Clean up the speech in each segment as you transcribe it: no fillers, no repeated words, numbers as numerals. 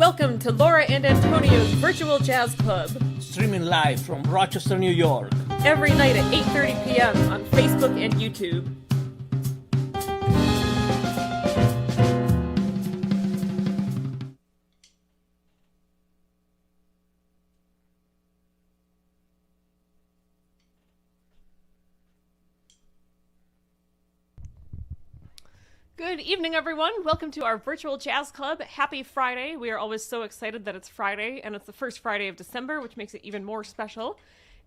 Welcome to Laura and Antonio's Virtual Jazz Club. Streaming live from Rochester, New York. Every night at 8:30 p.m. on Facebook and YouTube. Good evening, everyone. Welcome to our Virtual Jazz Club. Happy Friday. We are always so excited that it's Friday, and it's the first Friday of December, which makes it even more special.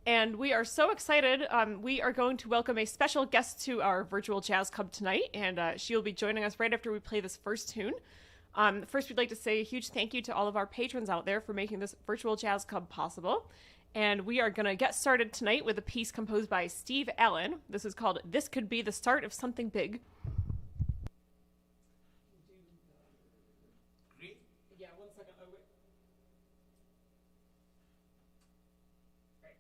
And we are so excited. We are going to welcome a special guest to our Virtual Jazz Club tonight, and she'll be joining us right after we play this first tune. First, we'd like to say a huge thank you to all of our patrons out there for making this Virtual Jazz Club possible. And we are going to get started tonight with a piece composed by Steve Allen. This is called This Could Be the Start of Something Big. Yeah, 1 second. Oh, wait. Right.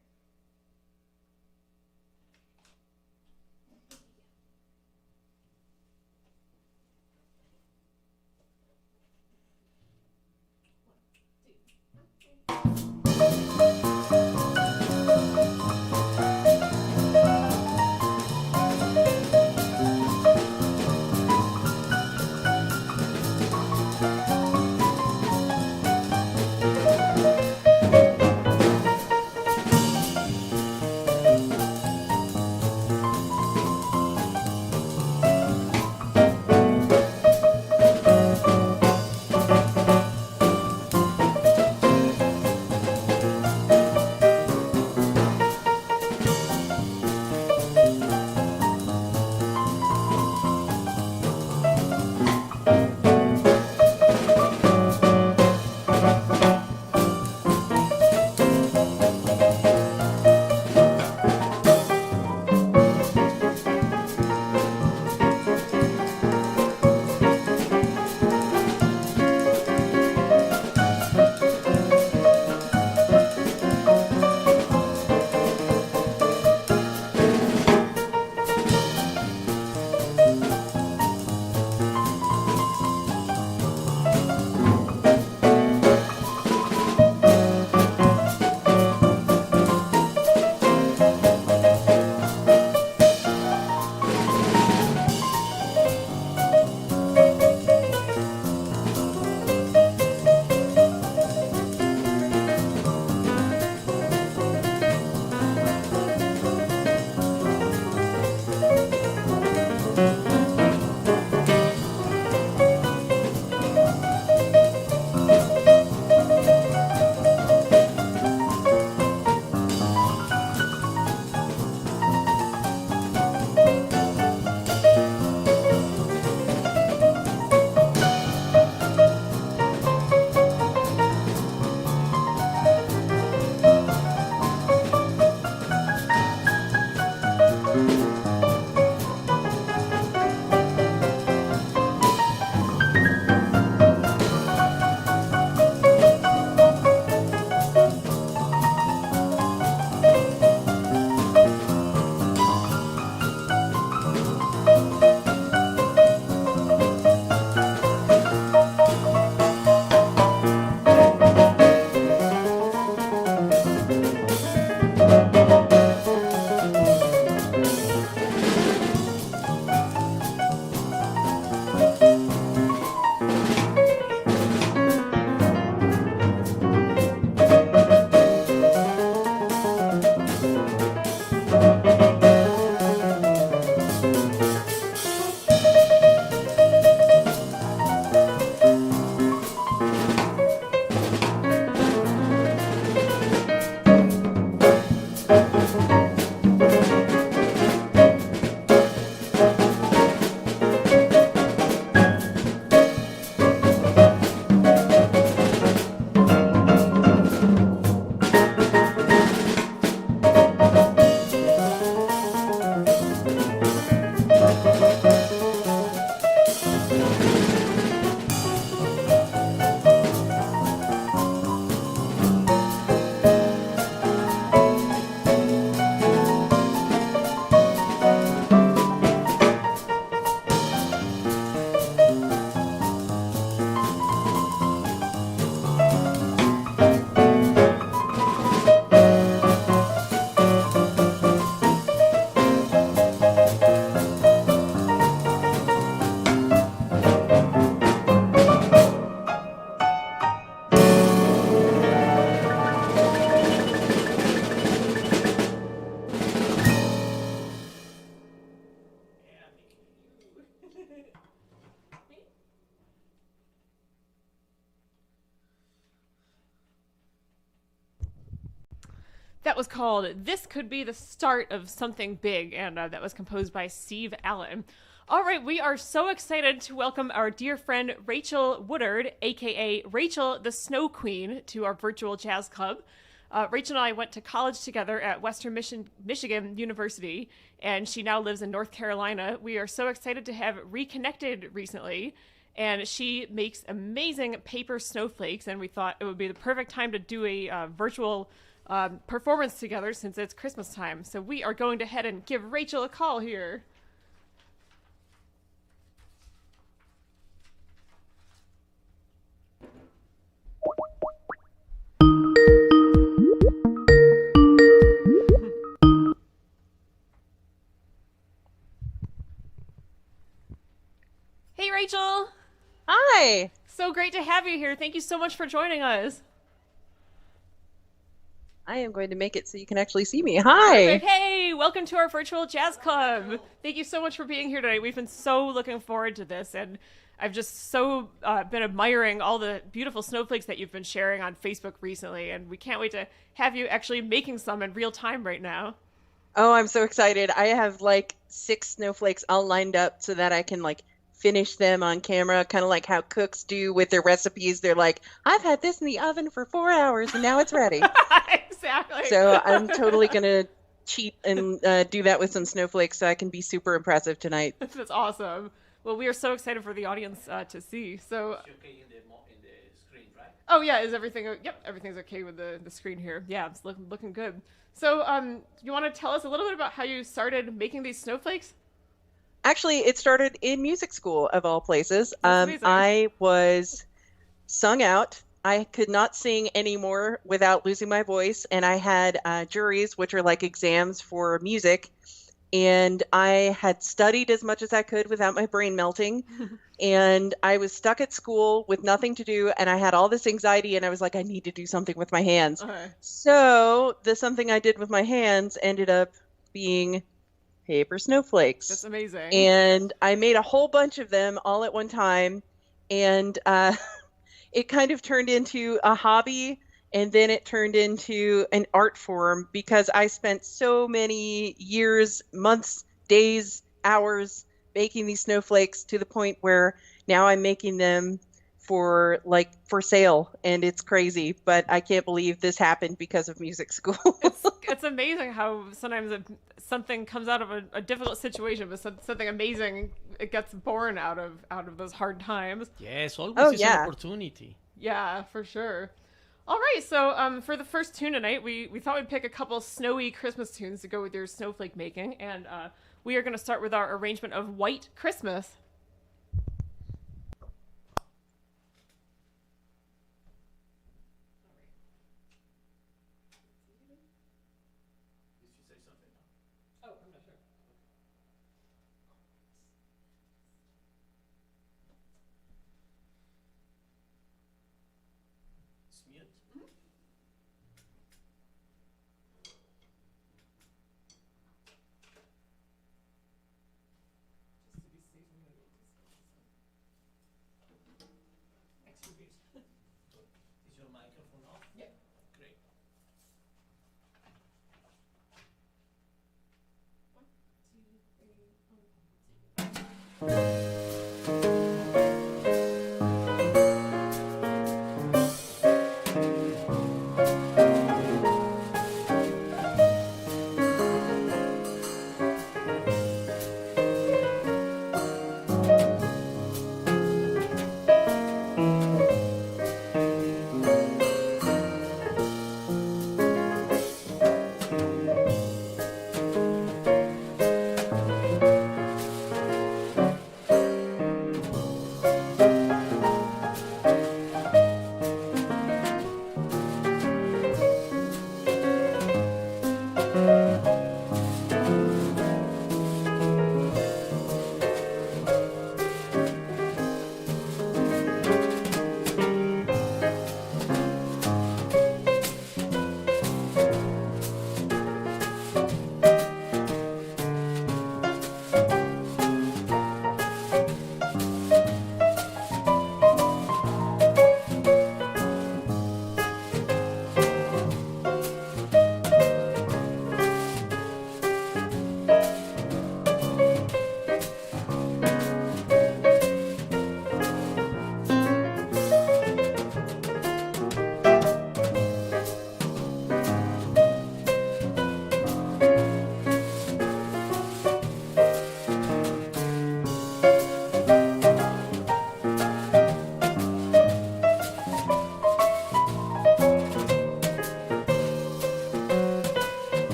That was called This Could Be the Start of Something Big, and that was composed by Steve Allen. All right, we are so excited to welcome our dear friend Rachael Woodard, aka Rachael the Snow Queen, to our virtual jazz club. Rachael and I went to college together at Western Michigan University, and she now lives in North Carolina. We are so excited to have reconnected recently, and she makes amazing paper snowflakes, and we thought it would be the perfect time to do a virtual performance together since it's Christmas time. So we are going to head and give Rachael a call here. Hey Rachael! Hi! So great to have you here. Thank you so much for joining us. I am going to make it so you can actually see me. Hi! Perfect. Hey, welcome to our virtual jazz club. Thank you so much for being here today. We've been so looking forward to this, and I've just so been admiring all the beautiful snowflakes that you've been sharing on Facebook recently, and we can't wait to have you actually making some in real time right now. Oh, I'm so excited. I have like 6 snowflakes all lined up so that I can finish them on camera, kind of like how cooks do with their recipes. They're like, I've had this in the oven for 4 hours and now it's ready. Exactly. So I'm totally going to cheat and do that with some snowflakes so I can be super impressive tonight. That's awesome. Well, we are so excited for the audience to see. So, It's okay in the screen, right? oh yeah, is everything? Yep, everything's okay with the screen here. Yeah, it's looking good. So, you want to tell us a little bit about how you started making these snowflakes? Actually, it started in music school, of all places. That's amazing. I was sung out. I could not sing anymore without losing my voice, and I had juries, which are like exams for music, and I had studied as much as I could without my brain melting, and I was stuck at school with nothing to do, and I had all this anxiety, and I was like, I need to do something with my hands. Okay. So the something I did with my hands ended up being paper snowflakes. That's amazing. And I made a whole bunch of them all at one time, and it kind of turned into a hobby, and then it turned into an art form because I spent so many years, months, days, hours making these snowflakes to the point where now I'm making them for sale, and it's crazy, but I can't believe this happened because of music school. It's amazing how sometimes something comes out of a difficult situation, but something amazing it gets born out of those hard times. Yes, always Oh, is yeah. an opportunity. Yeah, for sure. All right, so for the first tune tonight, we thought we'd pick a couple snowy Christmas tunes to go with your snowflake making, and we are going to start with our arrangement of White Christmas. Oh, I'm not sure. Is your microphone off? Yep. Great.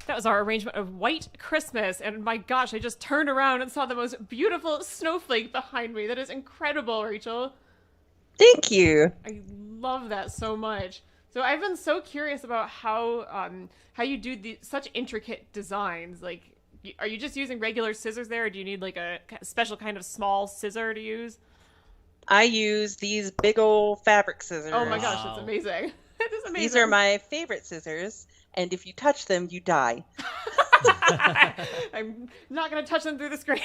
That was our arrangement of White Christmas, and my gosh, I just turned around and saw the most beautiful snowflake behind me. That is incredible, Rachel. Thank you. I love that so much. So I've been so curious about how you do such intricate designs. Like, are you just using regular scissors there, or do you need like a special kind of small scissor to use? I use these big old fabric scissors. Oh my gosh, that's amazing. That is amazing. These are my favorite scissors, and if you touch them, you die. I'm not going to touch them through the screen.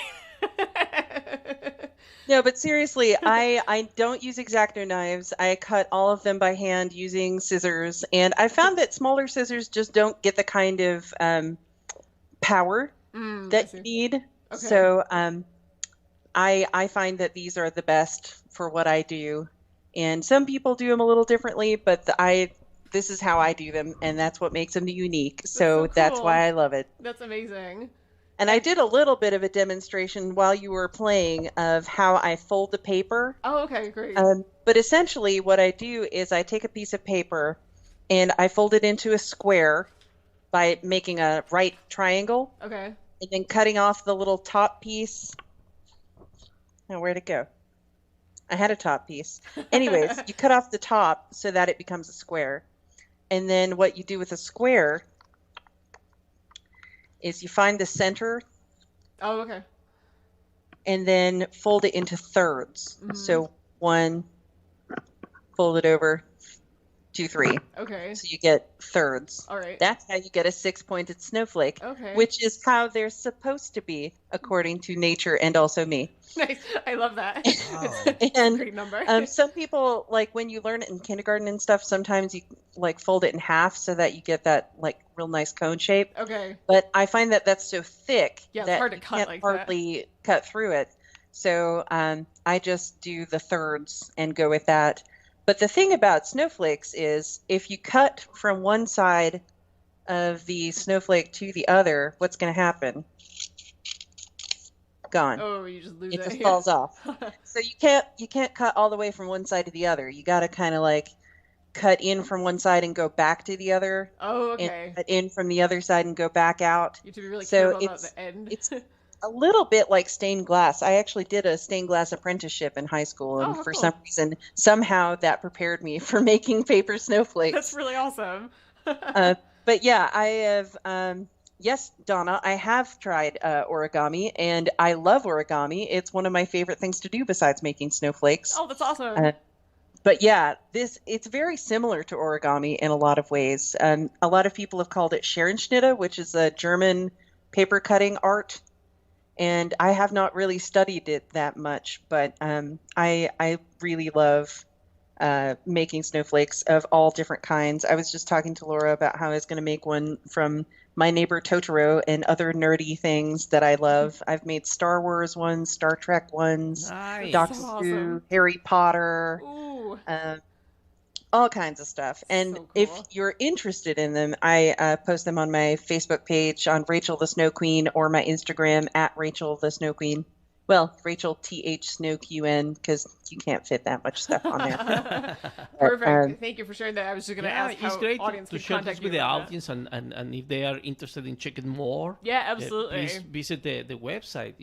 No, but seriously, I don't use X-Acto knives. I cut all of them by hand using scissors, and I found that smaller scissors just don't get the kind of power that you need. Okay. So I find that these are the best for what I do. And some people do them a little differently, but this is how I do them, and that's what makes them unique. So that's cool. why I love it. That's amazing. And I did a little bit of a demonstration while you were playing of how I fold the paper. Oh, okay, great. But essentially what I do is I take a piece of paper and I fold it into a square by making a right triangle. Okay. And then cutting off the little top piece. Now, where'd it go? I had a top piece. Anyways, you cut off the top so that it becomes a square. And then what you do with a square is you find the center. Oh, okay. And then fold it into thirds. Mm-hmm. So 1, fold it over, 2, 3. Okay. So you get thirds. All right. That's how you get a 6-pointed snowflake. Okay. Which is how they're supposed to be, according to nature and also me. Nice. I love that. Wow. It's a And great number. some people, like when you learn it in kindergarten and stuff, sometimes you like fold it in half so that you get that like real nice cone shape. Okay. But I find that that's so thick Yeah, it's that hard to you cut can't like hardly cut through it. So I just do the thirds and go with that. But the thing about snowflakes is if you cut from one side of the snowflake to the other, what's going to happen? Gone. Oh, you just lose It it. just Yeah. falls off. So you can't cut all the way from one side to the other. You got to kind of like cut in from one side and go back to the other, Oh, okay. and cut in from the other side and go back out. You have to be really So careful about it's- the end. it's a little bit like stained glass. I actually did a stained glass apprenticeship in high school, and Oh, for cool. some reason, somehow that prepared me for making paper snowflakes. That's really awesome. But yeah, I have. Yes, Donna, I have tried origami, and I love origami. It's one of my favorite things to do besides making snowflakes. Oh, that's awesome. But yeah, it's very similar to origami in a lot of ways. A lot of people have called it Scherenschnitte, which is a German paper cutting art. And I have not really studied it that much, but I really love making snowflakes of all different kinds. I was just talking to Laura about how I was going to make one from My Neighbor Totoro and other nerdy things that I love. I've made Star Wars ones, Star Trek ones, Nice. Doctor So Who, awesome. Harry Potter, Ooh. all kinds of stuff. And So if cool. you're interested in them, I post them on my Facebook page on Rachel the Snow Queen or my Instagram at Rachel the Snow Queen. Well, Rachel TH Snow QN, because you can't fit that much stuff on there. Perfect. Thank you for sharing that. I was just going to Yeah, ask it's how great audience to could share contact this you with the about that. audience, and if they are interested in checking more, Yeah, absolutely. please visit the website.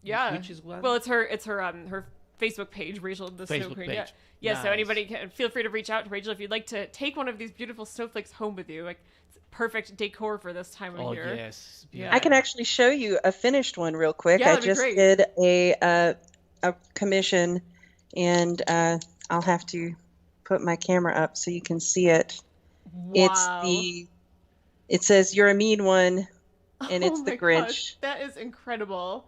Yeah. Which is what? Well, it's her Facebook page, Rachel the Snow Facebook Queen. page. Yeah. Yeah, so Nice. anybody can feel free to reach out to Rachel if you'd like to take one of these beautiful snowflakes home with you. Like, it's perfect decor for this time of Oh year. yes. Yeah. I can actually show you a finished one real quick. Yeah, I that'd be just great. did a commission, and I'll have to put my camera up so you can see it. Wow. It says "You're a mean one," and Oh it's the my Grinch. gosh, that is incredible.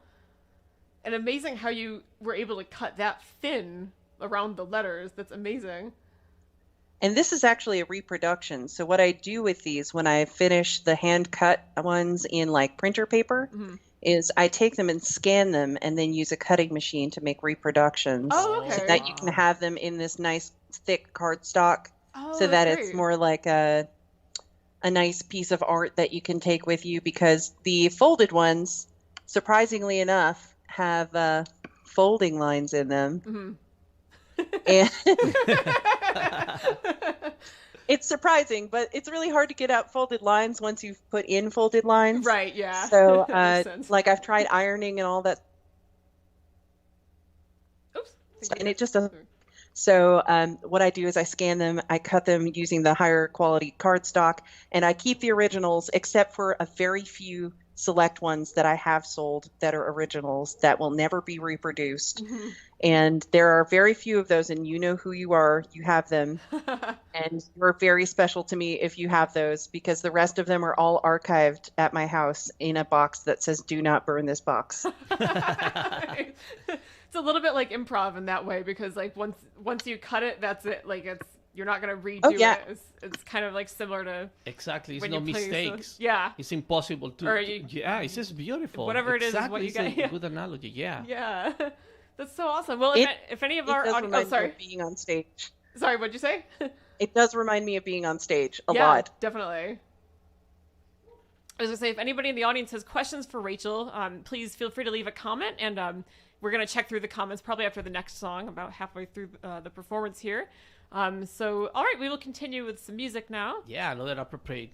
And amazing how you were able to cut that thin around the letters. That's amazing. And this is actually a reproduction. So what I do with these when I finish the hand cut ones in like printer paper Mhm. is I take them and scan them and then use a cutting machine to make reproductions Oh, okay. so that you can have them in this nice thick cardstock Oh, so that that's it's great. more like a nice piece of art that you can take with you, because the folded ones, surprisingly enough, have folding lines in them. Mhm. And It's surprising, but it's really hard to get out folded lines once you've put in folded lines. Right, yeah. So, Makes sense. like I've tried ironing and all that, Oops. and it just doesn't. So, what I do is I scan them, I cut them using the higher quality cardstock, and I keep the originals except for a very few select ones that I have sold that are originals that will never be reproduced. Mhm. And there are very few of those, and you know who you are. You have them. And you're very special to me if you have those, because the rest of them are all archived at my house in a box that says, "Do not burn this box." It's a little bit like improv in that way, because like once you cut it, that's it. Like you're not gonna redo it. It's kind of like similar to Exactly. It's when no you play mistakes. yeah. It's impossible to. Or you- Yeah, it's just beautiful. Whatever it is exactly, what you it's got. a Yeah. good analogy. Yeah. Yeah. That's so awesome. Well, if any of It our does audience, remind me sorry, of being on stage. sorry, what'd you say? It does remind me of being on stage a Yeah, lot. definitely. I was gonna say, if anybody in the audience has questions for Rachel, please feel free to leave a comment, and we're gonna check through the comments probably after the next song, about halfway through the performance here. So, all right, we will continue with some music now. Yeah, another appropriate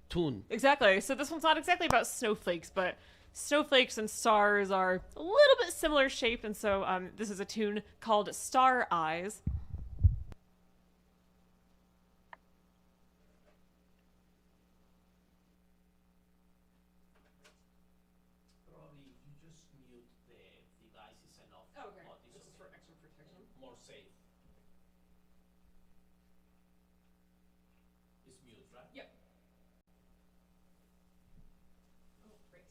tune. Exactly. So this one's not exactly about snowflakes, but snowflakes and stars are a little bit similar shape, and so this is a tune called Star Eyes. Probably you just mute the devices enough. Oh, okay. This is for extra protection. More safe. It's mute, right? Yep. Oh, great.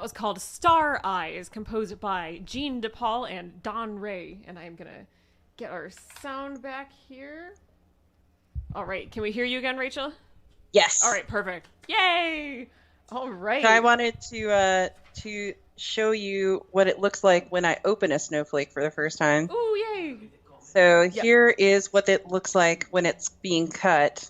was called Star Eyes, composed by Jean DePaul and Don Ray. And I'm going to get our sound back here. All right. Can we hear you again, Rachel? Yes. All right. Perfect. Yay. All right. So I wanted to show you what it looks like when I open a snowflake for the first time. Ooh, yay. So here is what it looks like when it's being cut.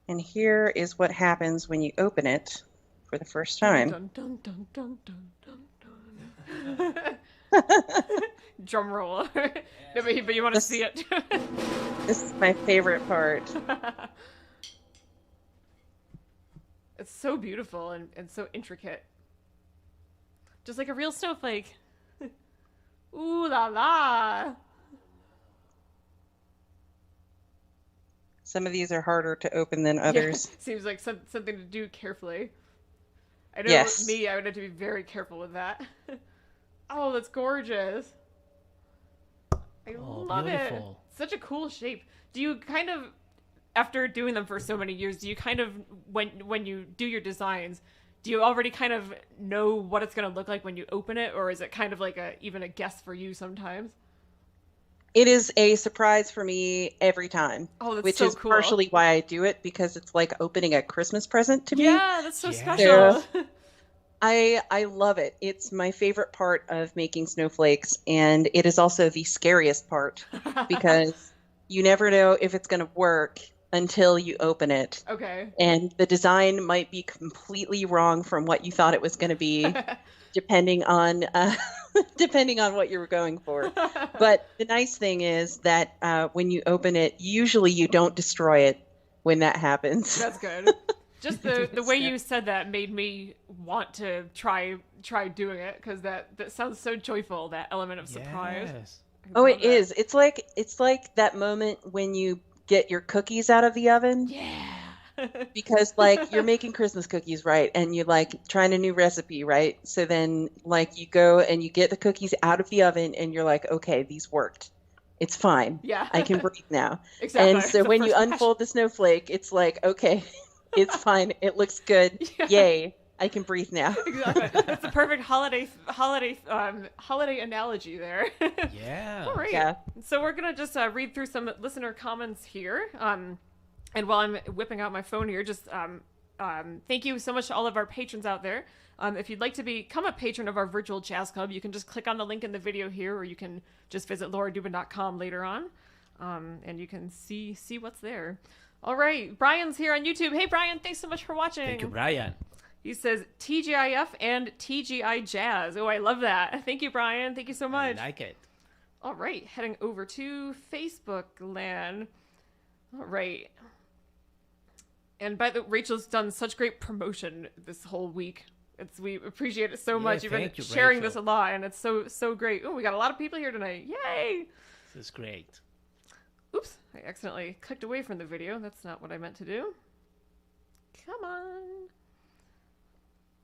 And here is what happens when you open it for the first time. Dun, dun, dun, dun, dun, dun, dun. Drum roll. No, but you want to see it. This is my favorite part. It's so beautiful and so intricate. Just like a real snowflake. Ooh la la. Some of these are harder to open than others. Yeah, seems like something to do carefully. I know Yes. me, I would have to be very careful with that. Oh, that's gorgeous. I love beautiful. it. Such a cool shape. Do you kind of, after doing them for so many years, do you kind of, when you do your designs, do you already kind of know what it's going to look like when you open it, or is it kind of like even a guess for you sometimes? It is a surprise for me every time. Oh, that's which so is cool. partially why I do it, because it's like opening a Christmas present to me. Yeah, that's so Yeah. special. I love it. It's my favorite part of making snowflakes, and it is also the scariest part because you never know if it's going to work until you open it. Okay. And the design might be completely wrong from what you thought it was going to be, depending on what you were going for. But the nice thing is that when you open it, usually you don't destroy it when that happens. That's good. Just the way you said that made me want to try doing it, because that sounds so joyful, that element of surprise. Yes. I Oh, love it that. is. It's like that moment when you get your cookies out of the oven. Yeah. Because like you're making Christmas cookies, right? And you're like trying a new recipe, right? So then like you go and you get the cookies out of the oven and you're like, okay, these worked. It's fine. Yeah. I can breathe now. Exactly. And so The when you first batch. unfold the snowflake, it's like, okay, it's fine. It looks good. Yeah. Yay. I can breathe now. Exactly. That's the perfect holiday analogy there. Yeah. All right. Yeah. So we're gonna just read through some listener comments here. And while I'm whipping out my phone here, just thank you so much to all of our patrons out there. If you'd like to become a patron of our virtual jazz club, you can just click on the link in the video here, or you can just visit lauradubin.com later on, and you can see what's there. All right, Brian's here on YouTube. Hey, Brian, thanks so much for watching. Thank you, Brian. He says TGIF and TGI Jazz. Oh, I love that. Thank you, Brian. Thank you so much. I like it. All right, heading over to Facebook land. All right. And Rachel's done such great promotion this whole week. We appreciate it so Yeah, much. You've been thank you, sharing Rachel. this a lot, and it's so great. Oh, we got a lot of people here tonight. Yay! This is great. Oops, I accidentally clicked away from the video. That's not what I meant to do. Come on.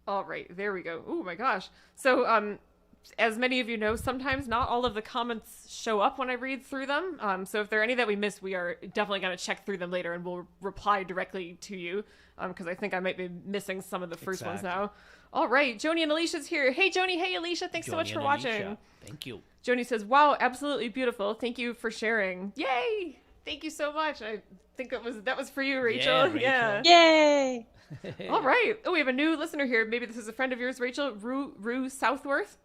All right, there we go. Oh my gosh. So, as many of you know, sometimes not all of the comments show up when I read through them. So if there are any that we missed, we are definitely going to check through them later, and we'll reply directly to you, because I think I might be missing some of the first ones Exactly. now. All right, Joni and Alicia's here. Hey, Joni. Hey, Alicia. Thanks so Johnny much for and watching. Alicia, thank you. Joni says, wow, absolutely beautiful. Thank you for sharing. Yay! Thank you so much. I think that was for you, Rachel. Rachel. Yeah. Yay. All right. Oh, we have a new listener here. Maybe this is a friend of yours, Rachel. Rue Southworth.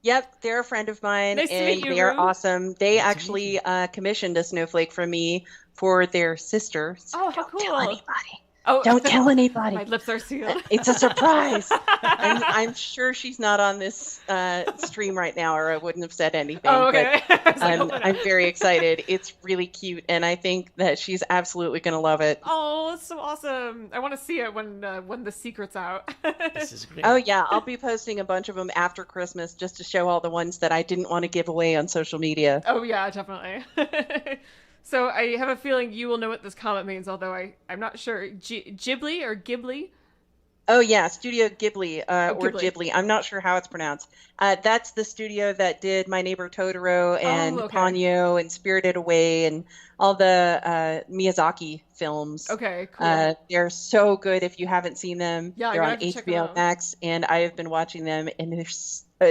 Yep, they're a friend of mine, Nice to and meet you, they are Rue. awesome. They Nice to actually commissioned a snowflake from me for their sister. So Oh, how don't tell cool. anybody. Oh, Don't tell anybody. My lips are sealed. It's a surprise. I'm sure she's not on this stream right now, or I wouldn't have said anything. Oh, okay. I was like, But hold on. I'm very excited. It's really cute, and I think that she's absolutely going to love it. Oh, that's so awesome. I want to see it when the secret's out. This is great. Oh yeah, I'll be posting a bunch of them after Christmas just to show all the ones that I didn't want to give away on social media. Oh, yeah, definitely. So I have a feeling you will know what this comment means, although I'm not sure. Ghibli or Ghibli? Oh yeah, Studio Ghibli, or Ghibli. Ghibli. I'm not sure how it's pronounced. That's the studio that did My Neighbor Totoro and okay. Ponyo and Spirited Away and all the Miyazaki films. Okay, cool. They're so good if you haven't seen them. Yeah, I'm They're gonna on have to check them HBO out. Max, and I have been watching them, and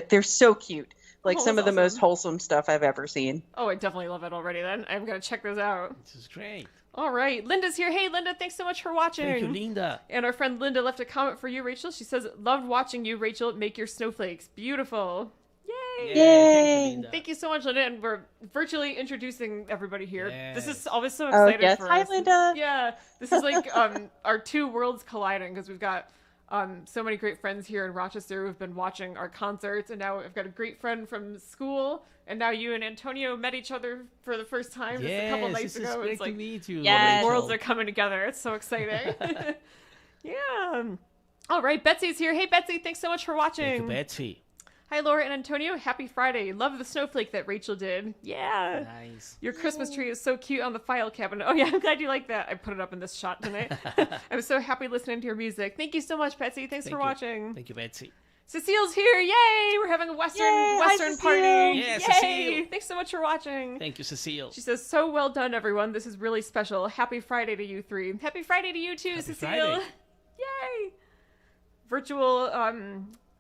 they're so cute. Like Oh, some of that's the most awesome. wholesome stuff I've ever seen. Oh, I definitely love it already then. I'm gonna check those out. This is great. All right, Linda's here. Hey, Linda, thanks so much for watching. Thank you, Linda. And our friend Linda left a comment for you, Rachel. She says, loved watching you, Rachel, make your snowflakes. Beautiful. Yay! Thank Yay. you, Linda. Thank you so much, Linda. And we're virtually introducing everybody here. This is Yes. always so Oh exciting yes, for hi us. Linda. Yeah, this is like our two worlds colliding because we've got so many great friends here in Rochester who've been watching our concerts, and now I've got a great friend from school, and now you and Antonio met each other for the first time just a couple Yes, nights this is ago. great It's like to meet you. Yes. Rachel. worlds are coming together. It's so exciting. Yeah. All right, Betsy's here. Hey, Betsy, thanks so much for watching. Thank you, Betsy. Hi, Laura and Antonio. Happy Friday. Love the snowflake that Rachel did. Yeah. Nice. Your Christmas tree is so cute on the file cabinet. Oh, yeah, I'm glad you like that. I put it up in this shot tonight. I'm so happy listening to your music. Thank you so much, Betsy. Thanks for Thank you. watching. Thank you, Betsy. Cecile's here. Yay! We're having a Western Yay! Hi, Western Cecile. party. Yeah, Yay! Cecile. Thanks so much for watching. Thank you, Cecile. She says, so well done, everyone. This is really special. Happy Friday to you three. Happy Friday to you too, Happy Cecile. Friday. Yay! Virtual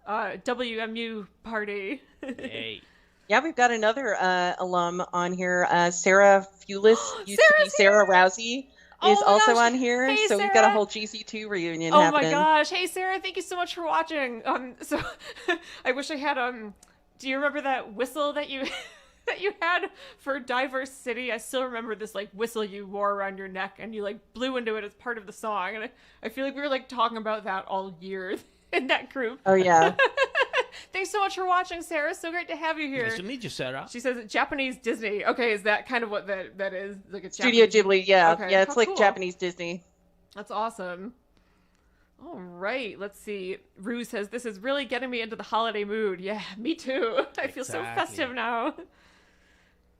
WMU party. Hey. Yeah, we've got another alum on here, Sarah Fulis, used to be Sarah's Sarah Rousey, Oh is my also gosh. on here. Hey, so we've got a Sarah. whole GC2 reunion Oh happening. my gosh. Hey Sarah, thank you so much for watching. So I wish I had do you remember that whistle that you that you had for Diverse City? I still remember this like whistle you wore around your neck and you like blew into it as part of the song. And I feel like we were like talking about that all year in that group. Oh yeah. Thanks so much for watching, Sarah. So great to have you here. Nice to meet you, Sarah. She says Japanese Disney. Okay, is that kind of what that is? Like a Studio Japanese... Ghibli, yeah. Okay, Yeah, it's how like cool. Japanese Disney. That's awesome. All right, let's see. Rue says, this is really getting me into the holiday mood. Yeah, me too. I feel so Exactly. festive now. I'm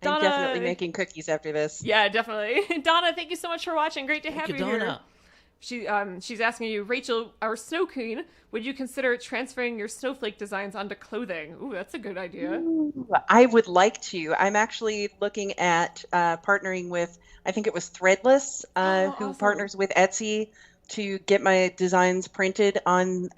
Donna- definitely making cookies after this. Yeah, definitely. Donna, thank you so much for watching. Great to have Thank you you, here. Donna. She's asking you, Rachel, our snow queen, would you consider transferring your snowflake designs onto clothing? Ooh, that's a good idea. Ooh, I would like to. I'm actually looking at partnering with, I think it was Threadless, who awesome. partners with Etsy to get my designs printed on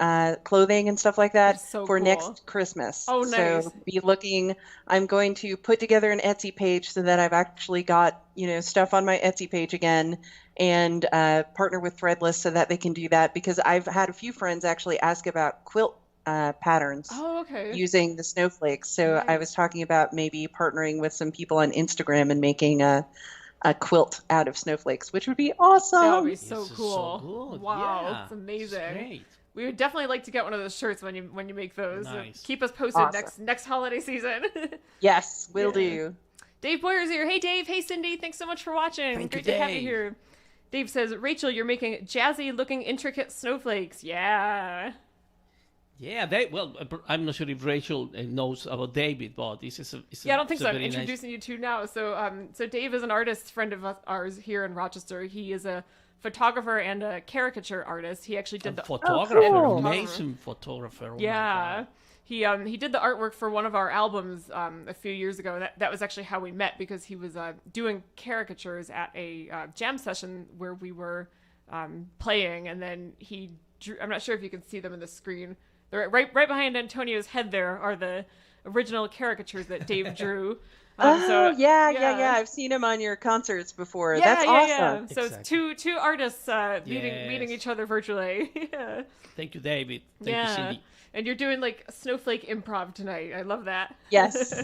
clothing and stuff like that That's so for cool. next Christmas. Oh, nice. So be looking. I'm going to put together an Etsy page so that I've actually got, stuff on my Etsy page again, and partner with Threadless so that they can do that, because I've had a few friends actually ask about quilt patterns Oh, okay. using the snowflakes. So I Nice. was talking about maybe partnering with some people on Instagram and making a quilt out of snowflakes, which would be awesome. That would be so This is cool. so good. Wow, Yeah, it's amazing. It's great. We would definitely like to get one of those shirts when you make those. Nice. Keep us posted Awesome. next holiday season. Yes, will Yeah. do. Dave Boyer's here. Hey Dave. Hey Cindy. Thanks so much for watching. Thank you, Great to have you Dave. here. Dave says, Rachel, you're making jazzy looking intricate snowflakes. Yeah. Yeah, I'm not sure if Rachel knows about David, but this is Yeah, I don't think it's so. a I'm very nice- introducing you to now. So Dave is an artist friend of ours here in Rochester. He is a photographer and a caricature artist. He actually did the photographer, cool. amazing photographer. Oh my Yeah. God. He did the artwork for one of our albums a few years ago. That was actually how we met, because he was doing caricatures at a jam session where we were playing, and then he drew. I'm not sure if you can see them in the screen. They're right behind Antonio's head. There are the original caricatures that Dave drew. Oh, yeah. I've seen him on your concerts before. Yeah, That's yeah, awesome. yeah. So it's Exactly. two artists meeting Yes. each other virtually. Yeah. Thank you, David. Thank Yeah. you, Cindy. And you're doing like snowflake improv tonight. I love that. Yes.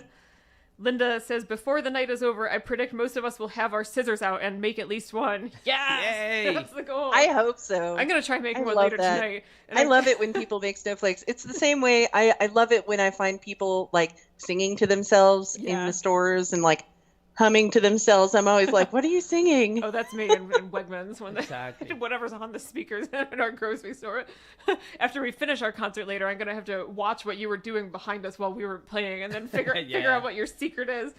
Linda says, before the night is over, I predict most of us will have our scissors out and make at least one. Yes! Yay! That's the goal. I hope so. I'm going to try making I one love later that. tonight. And I love it when people make snowflakes. It's the same way. I love it when I find people like singing to themselves in Yeah. the stores and like humming to themselves. I'm always like, what are you singing? Oh, that's me in Wegmans when Exactly. whatever's on the speakers in our grocery store. After we finish our concert later, I'm gonna have to watch what you were doing behind us while we were playing, and then figure Yeah. out what your secret is.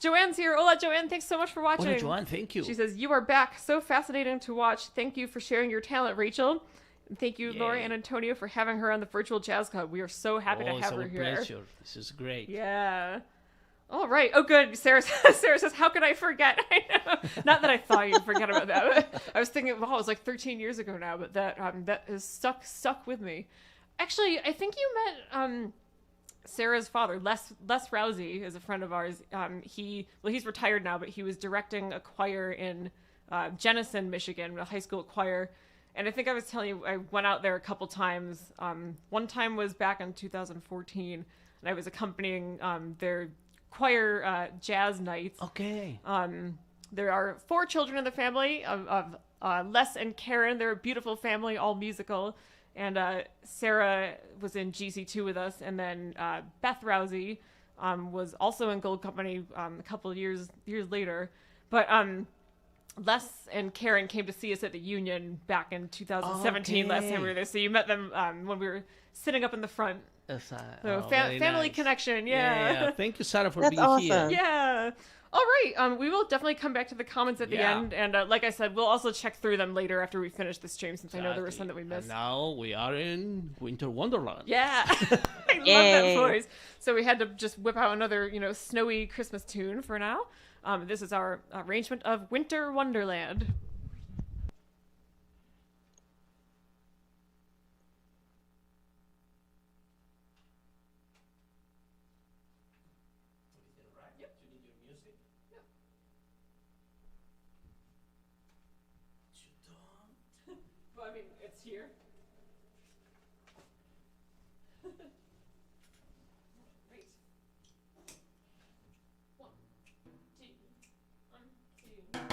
Joanne's here. Hola, Joanne. Thanks so much for watching. Hola, Joanne. Thank you. She says, you are back. So fascinating to watch. Thank you for sharing your talent, Rachel. And thank you, Laura and Antonio, for having her on the Virtual Jazz Club. We are so happy to have her here. Pleasure. This is great. Yeah. All right. Oh, good. Sarah says, how could I forget? I know. Not that I thought you'd forget about that. But I was thinking, wow, it was like 13 years ago now, but that is stuck with me. Actually, I think you met Sarah's father, Les Rousey, is a friend of ours. He's retired now, but he was directing a choir in Jenison, Michigan, a high school choir. And I think I was telling you, I went out there a couple times. One time was back in 2014, and I was accompanying their choir jazz nights. Okay. There are 4 children in the family of Les and Karen. They're a beautiful family, all musical. And Sarah was in GC2 with us, and then Beth Rousey was also in Gold Company a couple of years later. But Les and Karen came to see us at the Union back in 2017. Last time we were there, so you met them when we were sitting up in the front. So family nice. Connection, yeah. Thank you, Sarah, for That's being awesome. here. Yeah. All right. We will definitely come back to the comments at the end, and like I said, we'll also check through them later after we finish the stream, since I know there were some that we missed. And now we are in Winter Wonderland. Yeah, I love that voice. So we had to just whip out another, snowy Christmas tune for now. This is our arrangement of Winter Wonderland. Well, I mean, it's here. Great. 1, 2, 1, 2.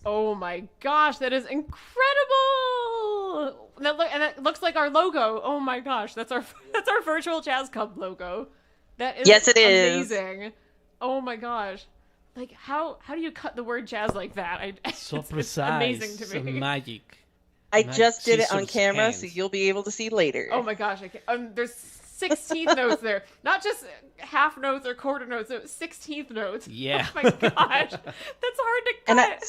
Oh my gosh, that is incredible! And that looks like our logo. Oh my gosh, that's our virtual Jazz Club logo. That is Yes, it is. amazing. Oh my gosh. Like how do you cut the word jazz like that? So it's precise. amazing to me. Magic. I just did it on Scissors camera, hands. so you'll be able to see later. Oh my gosh, I can't, there's 16th notes there. Not just half notes or quarter notes, no, 16th notes. Yeah. Oh my gosh. That's hard to cut. And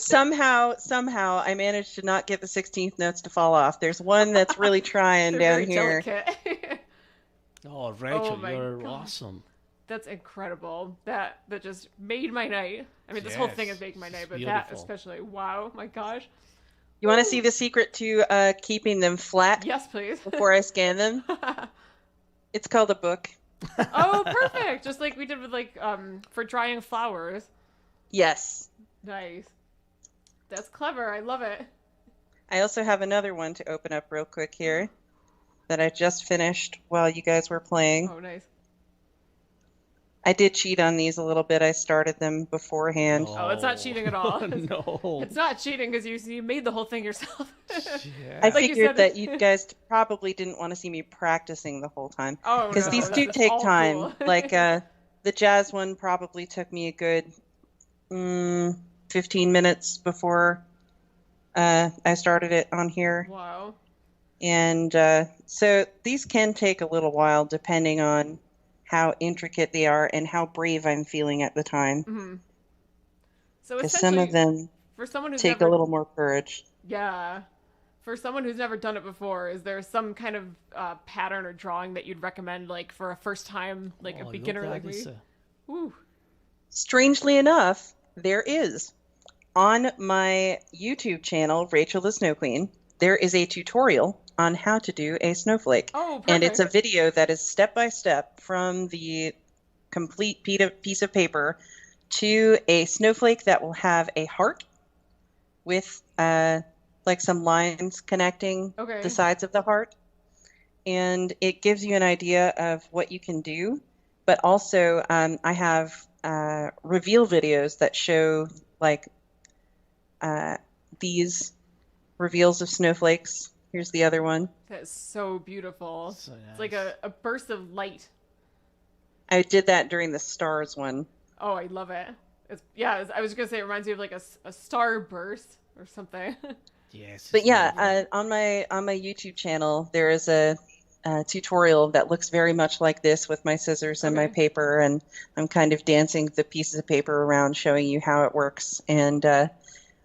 somehow I managed to not get the 16th notes to fall off. There's one that's really trying They're down very here. delicate. Oh, Rachel, my you're God. awesome. That's incredible. That just made my night. I mean, this whole thing is Yes, making my night, it's but that beautiful. especially. Wow, my gosh. You want to see the secret to keeping them flat Yes, please. before I scan them? It's called a book. Oh, perfect. Just like we did with for drying flowers. Yes. Nice. That's clever. I love it. I also have another one to open up real quick here that I just finished while you guys were playing. Oh, nice. I did cheat on these a little bit. I started them beforehand. Oh, it's not cheating at all. No. It's not cheating because you made the whole thing yourself. Yeah. I Like you figured said- that you guys probably didn't want to see me practicing the whole time. Oh, Because no, these this do is take all time. cool. Like the jazz one probably took me a good 15 minutes before I started it on here. Wow. And so these can take a little while depending on how intricate they are and how brave I'm feeling at the time. Hmm. So Because some of essentially, them for someone who's take never, a little more courage. yeah, for someone who's never done it before, is there some kind of pattern or drawing that you'd recommend, like for a first time, like Oh, a look, beginner that like me? is, Ooh. Strangely enough, there is. On my YouTube channel, Rachel the Snow Queen, there is a tutorial on how to do a snowflake. Oh, perfect. And it's a video that is step by step from the complete piece of paper to a snowflake that will have a heart with like some lines connecting Okay. the sides of the heart. And it gives you an idea of what you can do. But also, I have reveal videos that show like these reveals of snowflakes. Here's the other one. That is so beautiful. So It's like nice. a burst of light. I did that during the stars one. Oh, I love it. I was gonna say it reminds me of like a star burst or something. Yes. But it's yeah, beautiful. on my YouTube channel, there is a tutorial that looks very much like this with my scissors and my Okay. paper, and I'm kind of dancing the pieces of paper around, showing you how it works. And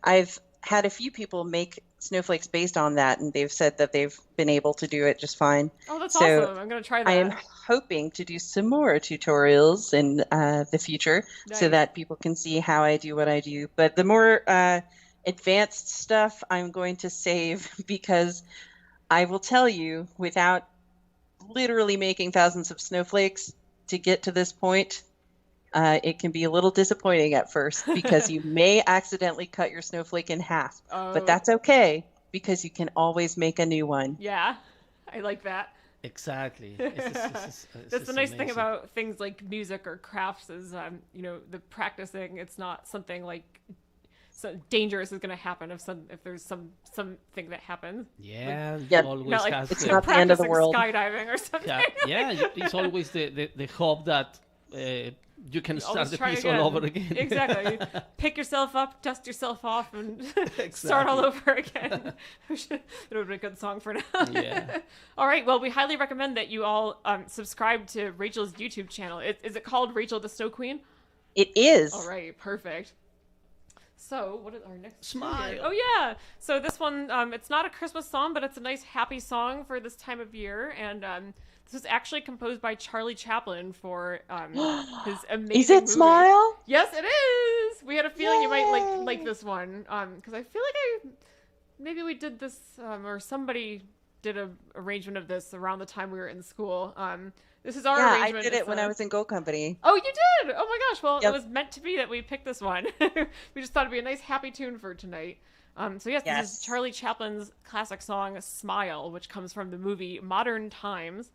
I've had a few people make snowflakes based on that, and they've said that they've been able to do it just fine. Oh, that's So awesome. I'm gonna try that. I am hoping to do some more tutorials in the future so Nice. that people can see how I do what I do. But the more advanced stuff I'm going to save because I will tell you, without literally making thousands of snowflakes to get to this point, it can be a little disappointing at first because you may accidentally cut your snowflake in half. Oh, But that's okay because you can always make a new one. yeah, I like that. Exactly. That's the nice thing about things like music or crafts is, the practicing. It's not something like so dangerous is going to happen if there's something that happens. Yeah, you Yep. always Not like has It's the, not the end of the practicing world. skydiving or something. yeah, it's always the hope that you can start Always the try piece again. all over again. Exactly. You pick yourself up, dust yourself off, and start all over again. It would have been a good song for now. Yeah. All right. Well, we highly recommend that you all subscribe to Rachel's YouTube channel. Is it called Rachel the Snow Queen? It is. All right. Perfect. So, what is our next Smile. song here? Oh, yeah. So this one, it's not a Christmas song, but it's a nice happy song for this time of year. And this was actually composed by Charlie Chaplin for his amazing Is it movie. Smile? Yes, it is. We had a feeling you might Yay. like this one, because I feel like maybe we did this, or somebody did a arrangement of this around the time we were in school. This is our Yeah, I arrangement. did it It's, when I was in Gold Company. Oh, you did? Oh my gosh! Well, Yep. it was meant to be that we picked this one. We just thought it'd be a nice happy tune for tonight. So yes, this is Yes. Charlie Chaplin's classic song "Smile," which comes from the movie Modern Times.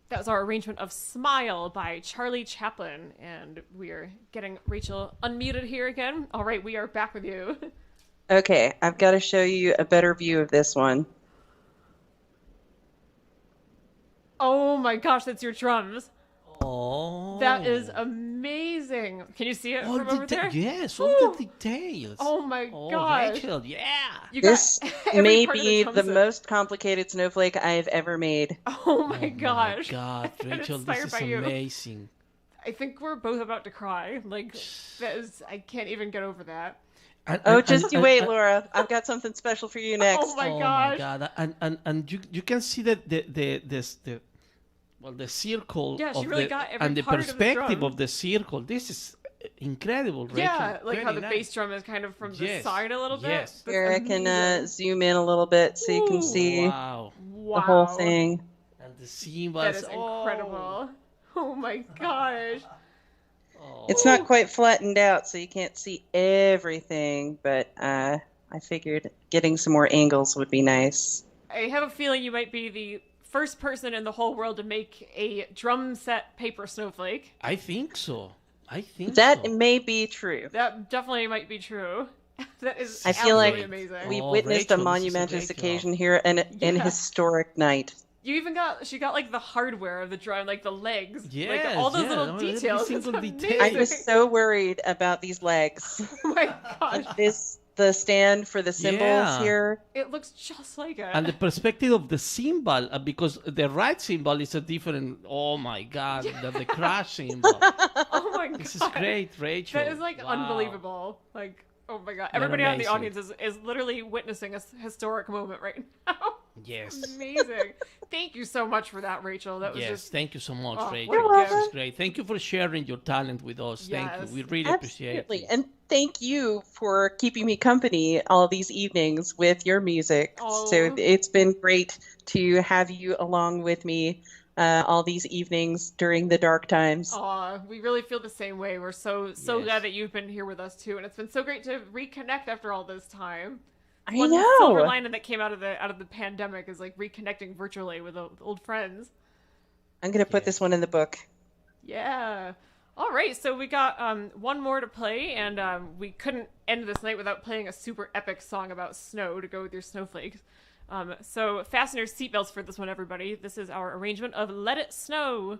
That was our arrangement of Smile by Charlie Chaplin. And we are getting Rachel unmuted here again. All right, we are back with you. Okay, I've got to show you a better view of this one. Oh my gosh, that's your drums. Oh. That is amazing. Can you see it from over there? Yes, all the details. Oh my gosh. Rachel, yeah. You got This every may part of be drum the set. most complicated snowflake I've ever made. Oh my gosh. God, I'm Rachel, this inspired is by you. amazing. I think we're both about to cry. Like, that is, I can't even get over that. Oh, just you wait, Laura. I've got something special for you next. Oh my Oh gosh. my God! And you can see that the circle Yeah, she of really the got every and the part of the perspective drum. of the circle. This is incredible, Rachel. Yeah, like how Very the nice. bass drum is kind of from the Yes, side a little bit. yes. That's Here, I can amazing. zoom in a little bit so you can Ooh. see Wow, the whole Wow. thing. and the cymbals. That is incredible. Oh my gosh. It's not quite flattened out, so you can't see everything, but I figured getting some more angles would be nice. I have a feeling you might be the first person in the whole world to make a drum set paper snowflake. I think so. I think That so. may be true. That definitely might be true. That is I feel like absolutely amazing. We Oh, witnessed Rachel, a this is a monumentous great job. occasion here and an Yeah. historic night. You even she got like the hardware of the drum, like the legs, like Yes, all those yeah, little every details. It's single detail. amazing. I was so worried about these legs. Oh my gosh, The stand for the cymbals Yeah. here. it looks just like it. And the perspective of the cymbal, because the right cymbal is a different. Oh my God, the crash cymbal. Oh my god, This is great, Rachel. That is like Wow. unbelievable. Like, oh my god, You're everybody out in the amazing. audience is literally witnessing a historic moment right now. Yes. Amazing. Thank you so much for that, Rachel. That was Yes, just thank you so much, Oh, Rachel. what a This is gift. great. Thank you for sharing your talent with us. Thank Yes. you. We really appreciate Absolutely. it. And thank you for keeping me company all these evenings with your music. Oh. So it's been great to have you along with me all these evenings during the dark times. Aw, we really feel the same way. We're so Yes. glad that you've been here with us too, and it's been so great to reconnect after all this time. I One know. silver lining that came out of the pandemic is like reconnecting virtually with old friends. I'm going to put Yes. this one in the book. Yeah. All right, so we got one more to play, and we couldn't end this night without playing a super epic song about snow to go with your snowflakes. So fasten your seatbelts for this one, everybody. This is our arrangement of Let It Snow.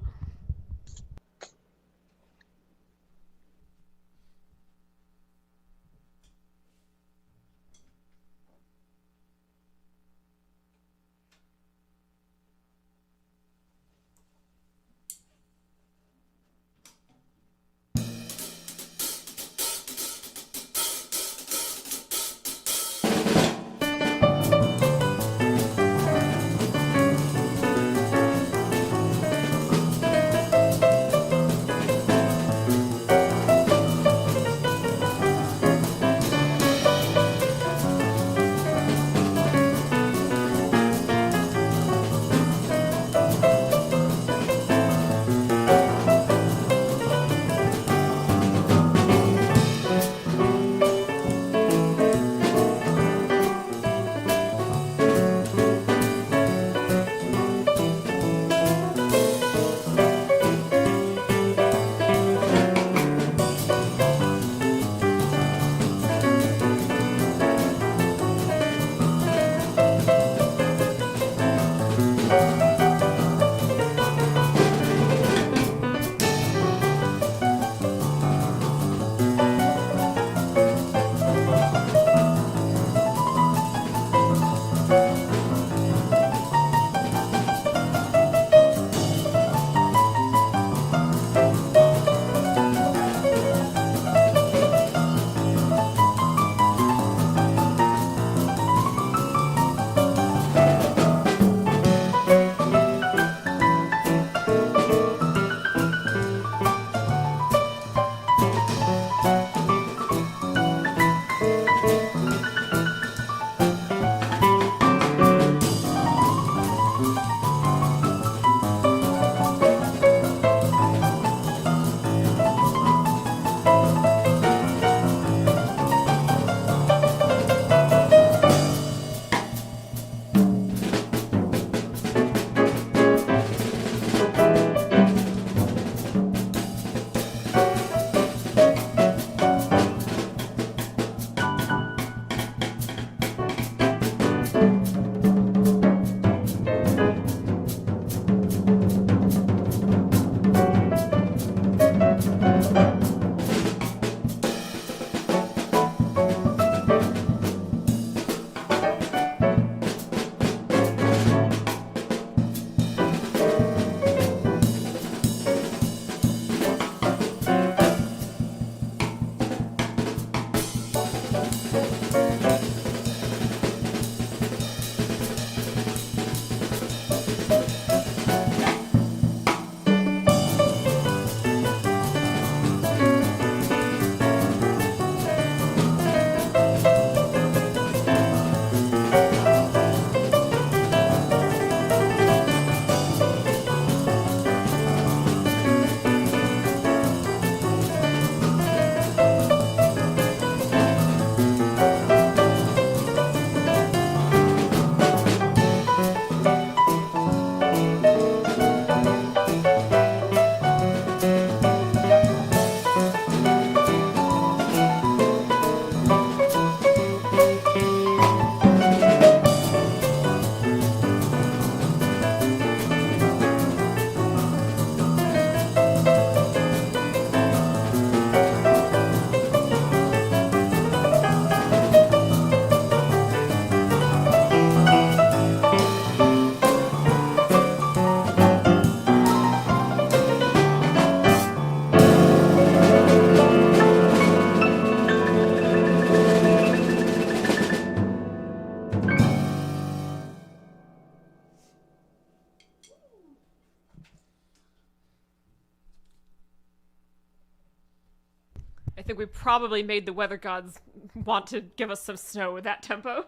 think we probably made the weather gods want to give us some snow with that tempo.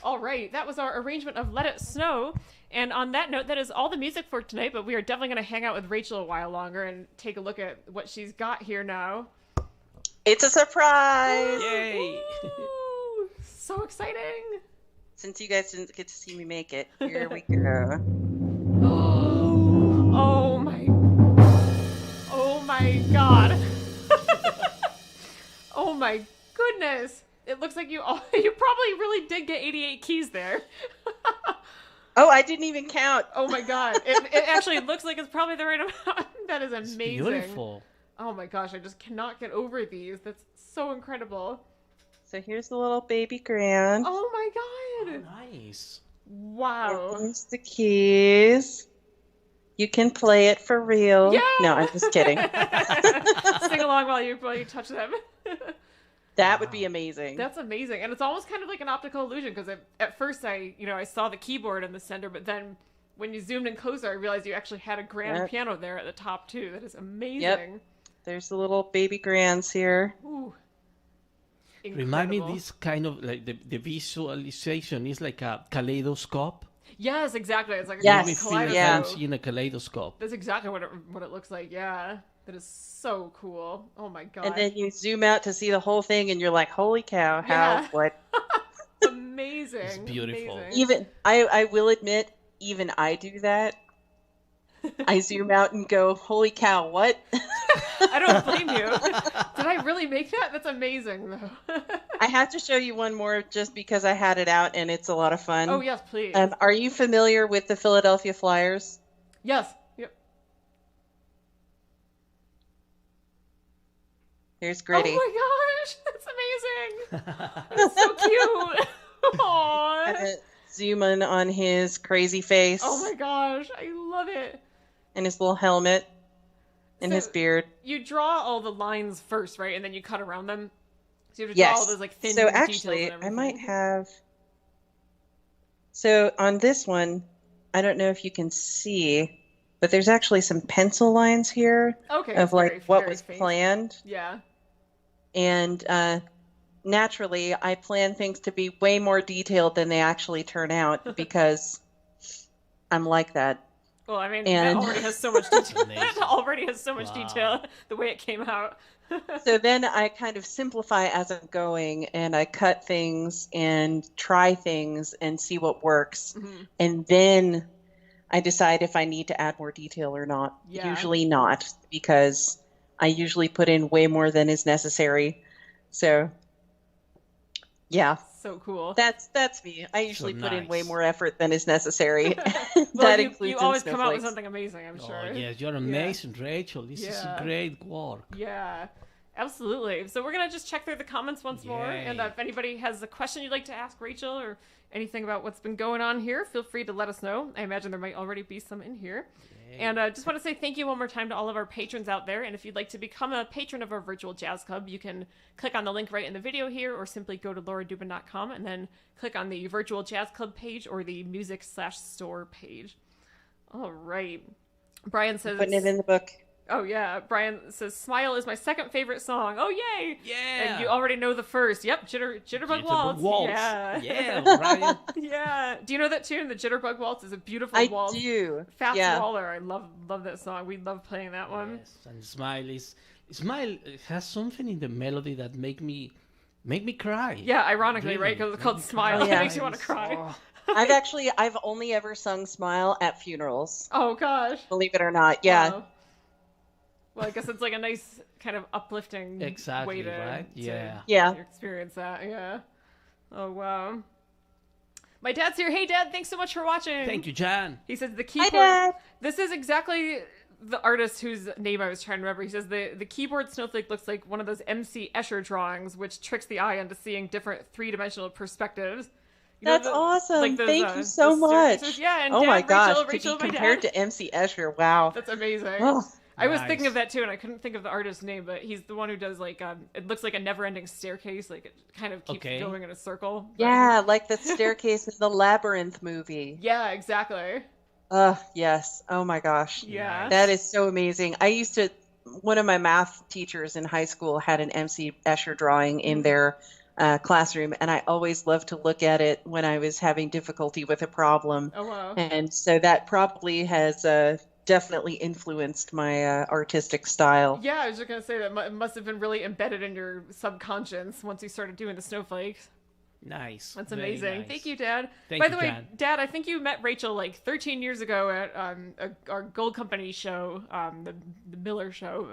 All right, that was our arrangement of Let It Snow. And on that note, that is all the music for tonight, but we are definitely going to hang out with Rachel a while longer and take a look at what she's got here now. It's a surprise! Yay! Woo! So exciting! Since you guys didn't get to see me make it, here we go. Oh my god. Oh my goodness. It looks like you probably really did get 88 keys there. Oh, I didn't even count. Oh my god. It actually looks like it's probably the right amount. That is amazing. It's beautiful. Oh my gosh, I just cannot get over these. That's so incredible. So here's the little baby grand. Oh my god. Oh, nice. Wow. And here's the keys. You can play it for real. Yeah. No, I'm just kidding. Sing along while you touch them. That would be amazing. That's amazing. And it's almost kind of like an optical illusion because at first I saw the keyboard in the center, but then when you zoomed in closer, I realized you actually had a grand piano there at the top too. That is amazing. Yep. There's the little baby grands here. Ooh. Remind me Incredible. this kind of like the visualization is like a kaleidoscope. Yes, exactly. It's like a Yes. You feel like Yeah. I'm seeing a kaleidoscope. That's exactly what it looks like. Yeah. That is so cool. Oh my god. And then you zoom out to see the whole thing and you're like, holy cow, how, Yeah. what? Amazing. It's beautiful. Amazing. Even, I will admit, even I do that. I zoom out and go, holy cow, what? I don't blame you. Did I really make that? That's amazing though. I have to show you one more just because I had it out and it's a lot of fun. Oh yes, please. Are you familiar with the Philadelphia Flyers? Yes. Yep. Here's Gritty. Oh my gosh, that's amazing. That's so cute. Aww. Have it zoom in on his crazy face Oh my gosh, I love it. and his little helmet and So- his beard. You draw all the lines first, right? And then you cut around them. So you have to draw all Yes. those like thin So details actually, and I might everything. have. So on this one, I don't know if you can see, but there's actually some pencil lines here Okay. of very- like what very was faint. planned. Yeah. And naturally, I plan things to be way more detailed than they actually turn out because I'm like that. Well, I mean, And- that already has so much detail. Amazing. That already has so much Wow. detail the way it came out. So then I kind of simplify as I'm going and I cut things and try things and see what works. Mhm. And then I decide if I need to add more detail or not. Yeah. Usually not, because I usually put in way more than is necessary. So yeah, So cool. that's me. I usually put in way nice. more effort than is necessary. Well, That you includes always in come out with snowflakes. something amazing, I'm sure. Oh yes, you're amazing, Rachel. This is Yeah. great work. Yeah, absolutely. So we're going to just check through the comments once more. And Yay. if anybody has a question you'd like to ask Rachel or anything about what's been going on here, feel free to let us know. I imagine there might already be some in here. And just want to say thank you one more time to all of our patrons out there. And if you'd like to become a patron of our virtual jazz club, you can click on the link right in the video here or simply go to lauradubin.com and then click on the virtual jazz club page or the music/store page. All right. Brian says... Putting it in the book. Oh, yeah. Brian says, Smile is my second favorite song. Oh, yay! Yeah. And you already know the first. Yep, Jitterbug Waltz. Yeah. Yeah, Brian. Yeah. Do you know that tune? The Jitterbug Waltz is a beautiful I waltz. do. Fats Yeah. Waller. I love that song. We love playing that one. Yes, and Smile has something in the melody that make me cry. Yeah, ironically, Really, right? Because it's called make me Smile. cry. It Yeah. makes you want to cry. Oh, I've only ever sung Smile at funerals. Oh, gosh. Believe it or not. Yeah. Wow. Well, I guess it's like a nice kind of uplifting Exactly, way to, right? to- Yeah. Yeah. to experience that. Yeah. Oh, wow. My dad's here. Hey, Dad, thanks so much for watching. thank you, Jan. He says the Hi, keyboard. Dad. This is exactly the artist whose name I was trying to remember. He says the keyboard snowflake looks like one of those M.C. Escher drawings, which tricks the eye into seeing different three-dimensional perspectives. You know, That's awesome. like those, Thank you so those much. staircases? Yeah, and Oh Dad, my gosh, Rachel, to be my compared dad. to MC Escher, wow. That's amazing. Oh, I was Nice. thinking of that too, and I couldn't think of the artist's name, but he's the one who does like it looks like a never-ending staircase, like it kind of keeps Okay. going in a circle. But- yeah, like the staircase in the Labyrinth movie. Yeah, exactly. Yes. Oh my gosh. Yeah. That is so amazing. I used to, one of my math teachers in high school had an MC Escher drawing in their classroom, and I always loved to look at it when I was having difficulty with a problem. Oh, wow. And so that probably has definitely influenced my artistic style. Yeah, I was just going to say that it must have been really embedded in your subconscious once you started doing the snowflakes. Nice. That's Very amazing. nice. Thank you, Dad. Thank By you, the way, Jan. Dad, I think you met Rachel like 13 years ago at our Gold Company show, the Miller show.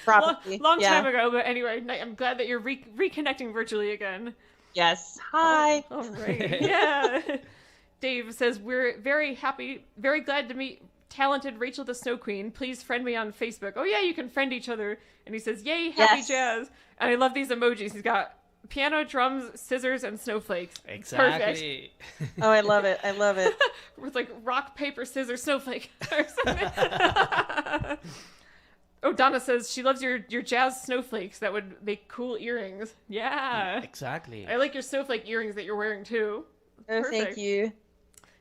Probably, long yeah. time ago, but anyway, I'm glad that you're reconnecting virtually again. Yes. Hi. All right. Yeah. Dave says, we're very happy, very glad to meet talented Rachel the Snow Queen. Please friend me on Facebook. Oh, yeah, you can friend each other. And he says, yay, happy Yes. jazz. And I love these emojis. He's got piano, drums, scissors, and snowflakes. Exactly. Oh, I love it. I love it. With like rock, paper, scissors, snowflake. Or something. Oh, Donna says she loves your jazz snowflakes. That would make cool earrings. Yeah. Exactly. I like your snowflake earrings that you're wearing too. Oh, Perfect. thank you.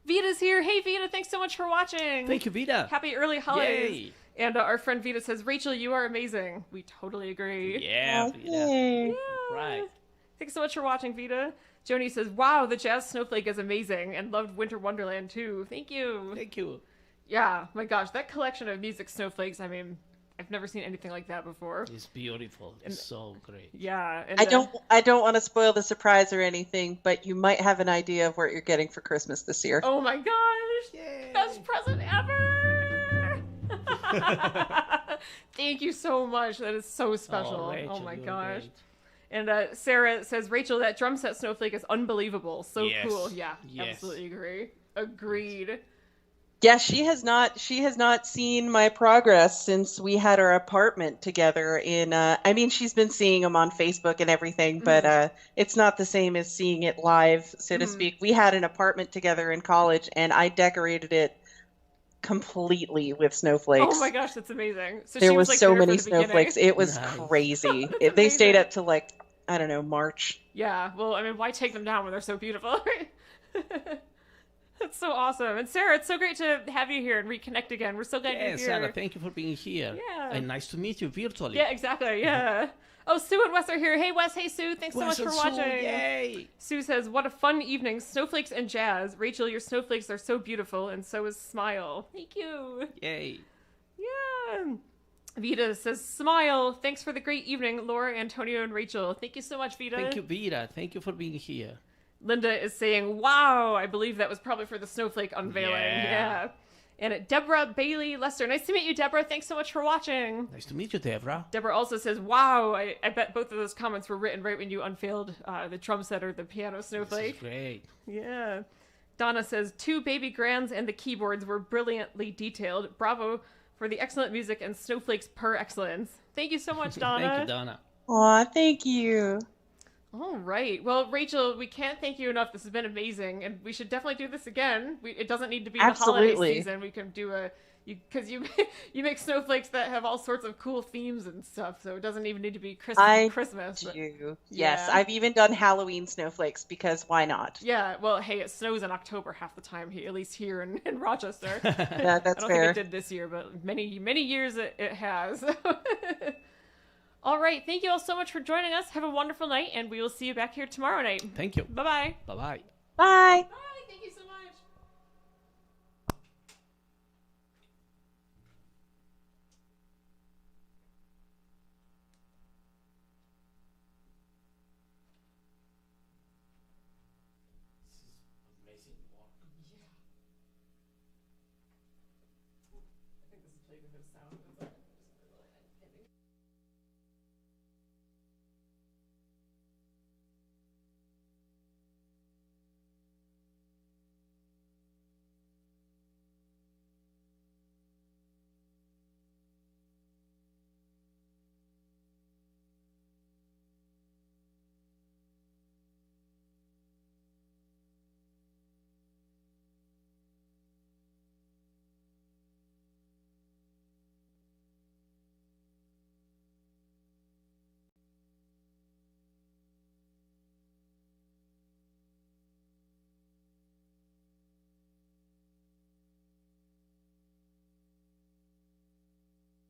Vita's here. Hey, Vita, thanks so much for watching. Thank you, Vida. Happy early holidays. Yay. And our friend Vita says, Rachel, you are amazing. We totally agree. Yeah, Oh, Vida. yay. Yeah. Right. Thanks so much for watching, Vita. Joni says, wow, the jazz snowflake is amazing and loved Winter Wonderland too. Thank you. Thank you. Yeah, my gosh, that collection of music snowflakes, I mean, I've never seen anything like that before. It's beautiful. It's so great. Yeah. And, I don't want to spoil the surprise or anything, but you might have an idea of what you're getting for Christmas this year. oh my gosh. Yay. Best present ever. Thank you so much. That is so special. Rachel, oh my you're gosh. great. And Sarah says, Rachel, that drum set snowflake is unbelievable. So Yes. cool. Yeah, Yes. absolutely agree. Agreed. Yeah, she has not seen my progress since we had our apartment together in I mean, she's been seeing them on Facebook and everything, but it's not the same as seeing it live, so to speak. We had an apartment together in college, and I decorated it completely with snowflakes. Oh my gosh, that's amazing. So There she was like, so there for many the beginning. snowflakes. It was Nice. crazy. That's They stayed amazing. up to like, I don't know, March. Yeah, well, I mean, why take them down when they're so beautiful? That's so awesome. And Sarah, it's so great to have you here and reconnect again. We're so glad you're Yes, here. Sarah, thank you for being here. Yeah. And nice to meet you virtually. Yeah, exactly. Yeah. Oh, Sue and Wes are here. Hey, Wes. Hey, Sue. Thanks so much for watching. Yay. Sue says, what a fun evening. Snowflakes and jazz. Rachel, your snowflakes are so beautiful, and so is Smile. Thank you. Yay. Yeah. Vita says, Smile. Thanks for the great evening, Laura, Antonio, and Rachel. Thank you so much, Vita. Thank you, Vida. Thank you for being here. Linda is saying, wow. I believe that was probably for the snowflake unveiling. Yeah. And Deborah Bailey Lester. Nice to meet you, Deborah. Thanks so much for watching. Nice to meet you, Deborah. Deborah also says, wow, I bet both of those comments were written right when you unveiled the drum set or the piano This is snowflake. great. Yeah. Donna says, 2 baby grands and the keyboards were brilliantly detailed. Bravo for the excellent music and snowflakes per excellence. Thank you so much, Donna. Thank you, Donna. Aw, thank you. All right. Well, Rachel, we can't thank you enough. This has been amazing, and we should definitely do this again. It doesn't need to be the holiday Absolutely. season. We can do because you make snowflakes that have all sorts of cool themes and stuff, so it doesn't even need to be Christmas. But, Yes, Yeah. I've even done Halloween snowflakes because why not? yeah. Well, hey, it snows in October half the time, at least here in Rochester. Yeah, I that's don't fair. think it did this year, but many years it has. All right. Thank you all so much for joining us. Have a wonderful night, and we will see you back here tomorrow night. Thank you. Bye-bye. Bye-bye. Bye. Bye. Thank you so much. Amazing work. I think this is playing a good sound.